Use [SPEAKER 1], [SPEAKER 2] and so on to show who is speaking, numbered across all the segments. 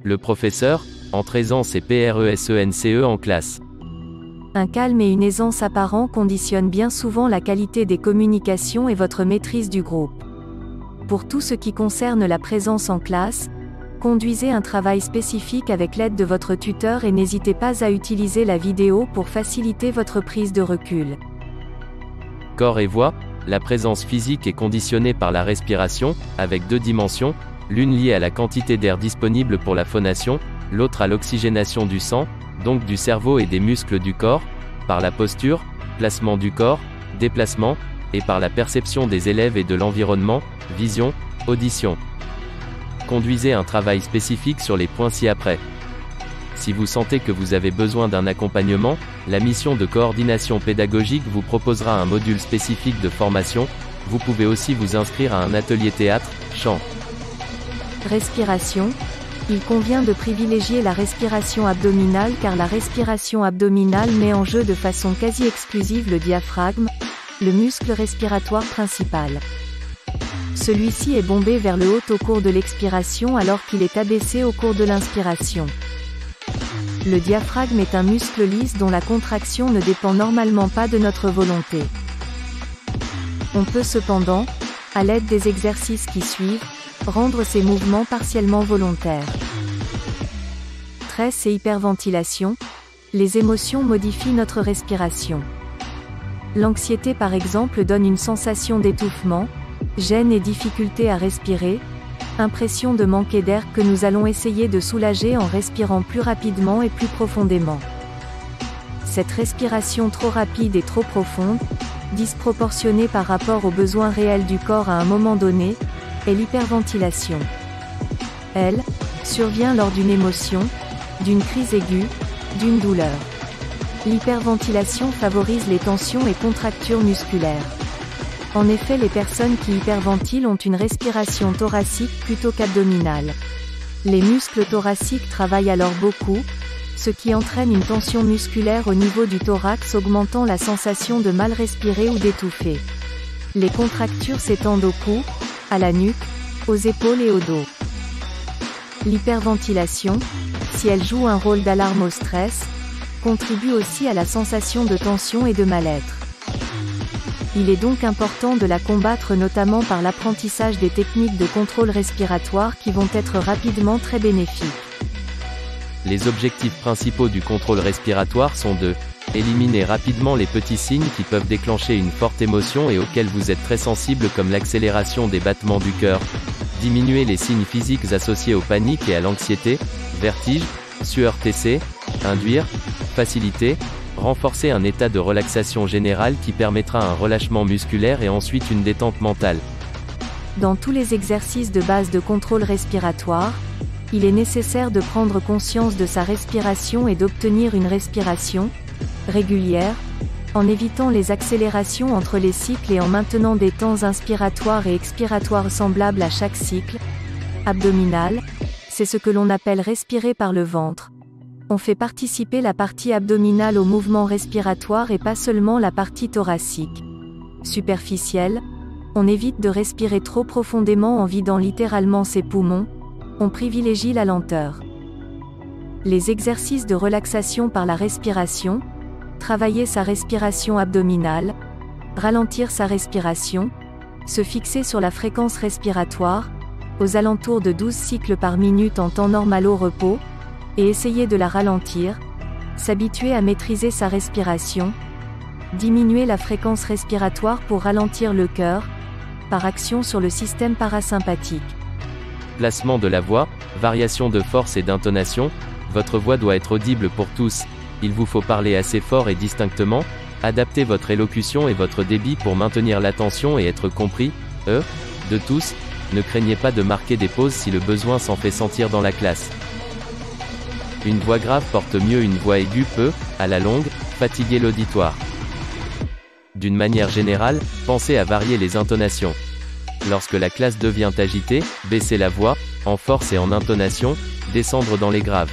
[SPEAKER 1] Le professeur, entre aisance et PRESENCE en classe.
[SPEAKER 2] Un calme et une aisance apparents conditionnent bien souvent la qualité des communications et votre maîtrise du groupe. Pour tout ce qui concerne la présence en classe, conduisez un travail spécifique avec l'aide de votre tuteur et n'hésitez pas à utiliser la vidéo pour faciliter votre prise de recul.
[SPEAKER 1] Corps et voix, la présence physique est conditionnée par la respiration, avec deux dimensions, l'une liée à la quantité d'air disponible pour la phonation, l'autre à l'oxygénation du sang, donc du cerveau et des muscles du corps, par la posture, placement du corps, déplacement, et par la perception des élèves et de l'environnement, vision, audition. Conduisez un travail spécifique sur les points ci-après. Si vous sentez que vous avez besoin d'un accompagnement, la mission de coordination pédagogique vous proposera un module spécifique de formation. Vous pouvez aussi vous inscrire à un atelier théâtre, chant.
[SPEAKER 2] Respiration. Il convient de privilégier la respiration abdominale car la respiration abdominale met en jeu de façon quasi exclusive le diaphragme, le muscle respiratoire principal. Celui-ci est bombé vers le haut au cours de l'expiration alors qu'il est abaissé au cours de l'inspiration. Le diaphragme est un muscle lisse dont la contraction ne dépend normalement pas de notre volonté. On peut cependant, à l'aide des exercices qui suivent, rendre ces mouvements partiellement volontaires. Stress et hyperventilation. Les émotions modifient notre respiration. L'anxiété par exemple donne une sensation d'étouffement, gêne et difficulté à respirer, impression de manquer d'air que nous allons essayer de soulager en respirant plus rapidement et plus profondément. Cette respiration trop rapide et trop profonde, disproportionnée par rapport aux besoins réels du corps à un moment donné, est l'hyperventilation. Elle survient lors d'une émotion, d'une crise aiguë, d'une douleur. L'hyperventilation favorise les tensions et contractures musculaires. En effet, les personnes qui hyperventilent ont une respiration thoracique plutôt qu'abdominale. Les muscles thoraciques travaillent alors beaucoup, ce qui entraîne une tension musculaire au niveau du thorax augmentant la sensation de mal respirer ou d'étouffer. Les contractures s'étendent au cou, à la nuque, aux épaules et au dos. L'hyperventilation, si elle joue un rôle d'alarme au stress, contribue aussi à la sensation de tension et de mal-être. Il est donc important de la combattre notamment par l'apprentissage des techniques de contrôle respiratoire qui vont être rapidement très bénéfiques.
[SPEAKER 1] Les objectifs principaux du contrôle respiratoire sont de éliminer rapidement les petits signes qui peuvent déclencher une forte émotion et auxquels vous êtes très sensible comme l'accélération des battements du cœur, diminuer les signes physiques associés au panique et à l'anxiété, vertige, sueur TC, induire, faciliter, renforcer un état de relaxation générale qui permettra un relâchement musculaire et ensuite une détente mentale.
[SPEAKER 2] Dans tous les exercices de base de contrôle respiratoire, il est nécessaire de prendre conscience de sa respiration et d'obtenir une respiration régulière, en évitant les accélérations entre les cycles et en maintenant des temps inspiratoires et expiratoires semblables à chaque cycle. Abdominal, c'est ce que l'on appelle respirer par le ventre. On fait participer la partie abdominale au mouvement respiratoire et pas seulement la partie thoracique. Superficielle, on évite de respirer trop profondément en vidant littéralement ses poumons, on privilégie la lenteur. Les exercices de relaxation par la respiration, travailler sa respiration abdominale, ralentir sa respiration, se fixer sur la fréquence respiratoire, aux alentours de 12 cycles par minute en temps normal au repos, et essayer de la ralentir, s'habituer à maîtriser sa respiration, diminuer la fréquence respiratoire pour ralentir le cœur, par action sur le système parasympathique.
[SPEAKER 1] Placement de la voix, variation de force et d'intonation, votre voix doit être audible pour tous, il vous faut parler assez fort et distinctement, adapter votre élocution et votre débit pour maintenir l'attention et être compris, de tous, ne craignez pas de marquer des pauses si le besoin s'en fait sentir dans la classe. Une voix grave porte mieux une voix aiguë peut, à la longue, fatiguer l'auditoire. D'une manière générale, pensez à varier les intonations. Lorsque la classe devient agitée, baissez la voix, en force et en intonation, descendre dans les graves.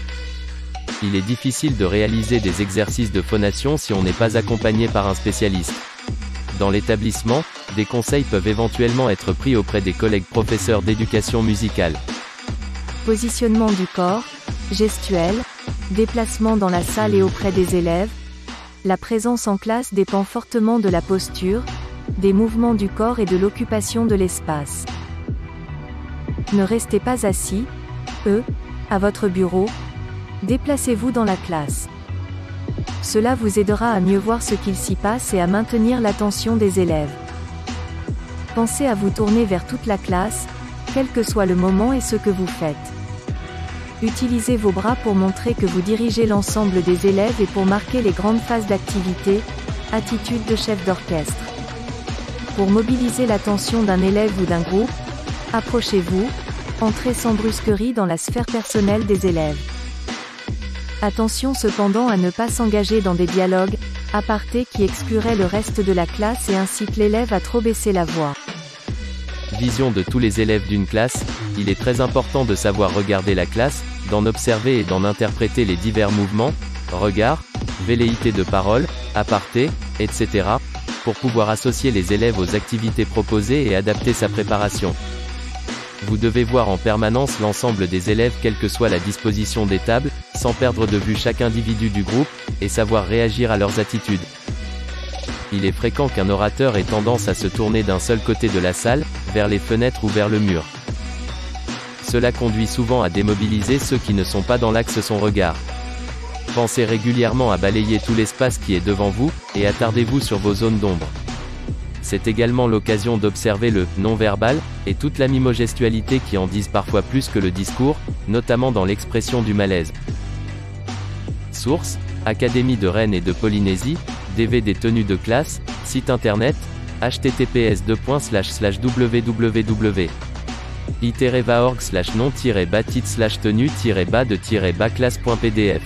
[SPEAKER 1] Il est difficile de réaliser des exercices de phonation si on n'est pas accompagné par un spécialiste. Dans l'établissement, des conseils peuvent éventuellement être pris auprès des collègues professeurs d'éducation musicale.
[SPEAKER 2] positionnement du corps, gestuelle, déplacement dans la salle et auprès des élèves. La présence en classe dépend fortement de la posture, des mouvements du corps et de l'occupation de l'espace. Ne restez pas assis, à votre bureau. Déplacez-vous dans la classe. Cela vous aidera à mieux voir ce qu'il s'y passe et à maintenir l'attention des élèves. Pensez à vous tourner vers toute la classe, quel que soit le moment et ce que vous faites. Utilisez vos bras pour montrer que vous dirigez l'ensemble des élèves et pour marquer les grandes phases d'activité, attitude de chef d'orchestre. Pour mobiliser l'attention d'un élève ou d'un groupe, approchez-vous, entrez sans brusquerie dans la sphère personnelle des élèves. Attention cependant à ne pas s'engager dans des dialogues, apartés qui excluraient le reste de la classe et incitent l'élève à trop baisser la voix.
[SPEAKER 1] Vision de tous les élèves d'une classe, il est très important de savoir regarder la classe, d'en observer et d'en interpréter les divers mouvements, regards, velléités de parole, aparté, etc., pour pouvoir associer les élèves aux activités proposées et adapter sa préparation. Vous devez voir en permanence l'ensemble des élèves quelle que soit la disposition des tables, sans perdre de vue chaque individu du groupe, et savoir réagir à leurs attitudes. Il est fréquent qu'un orateur ait tendance à se tourner d'un seul côté de la salle, vers les fenêtres ou vers le mur. Cela conduit souvent à démobiliser ceux qui ne sont pas dans l'axe de son regard. Pensez régulièrement à balayer tout l'espace qui est devant vous, et attardez-vous sur vos zones d'ombre. C'est également l'occasion d'observer le non-verbal, et toute la mimogestualité qui en disent parfois plus que le discours, notamment dans l'expression du malaise. Source, Académie de Rennes et de Polynésie, DVD tenues de classe, site internet, https://www.itereva.org/non-batit/tenue-de-classe.pdf